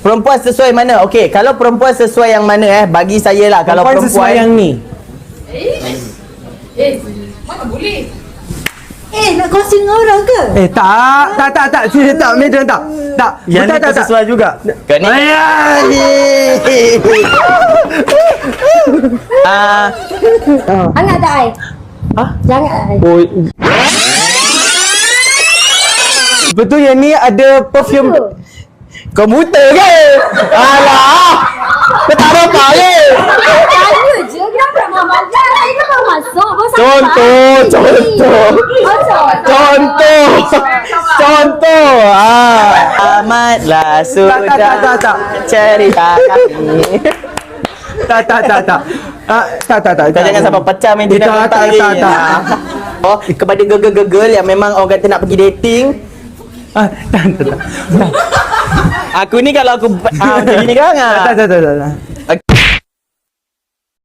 perempuan sesuai mana? Okey, kalau perempuan sesuai yang mana bagi saya lah kalau Perempuan sesuai yang ni. Mana boleh? Nak kongsi dengan orang ke? Tak. Sini tak, Madam tak. Tak. Yang ni tak. sesuai juga. Kau ni. Hangat tak ai? Jangan ai. Oh. Betul yang ni ada perfume. Kau buta ke? Alah. Kau tak ada apa ke? Tanya je, kenapa nak makan? Saya kan baru masuk. Contoh. Amatlah sudah Tak. cerita kami. Tak. Kau jangan sampai pecah main dia nak Tak. Oh, kepada girl-girl yang memang orang kata nak pergi dating. Tak. Aku ni kalau aku macam gini kan. Tak.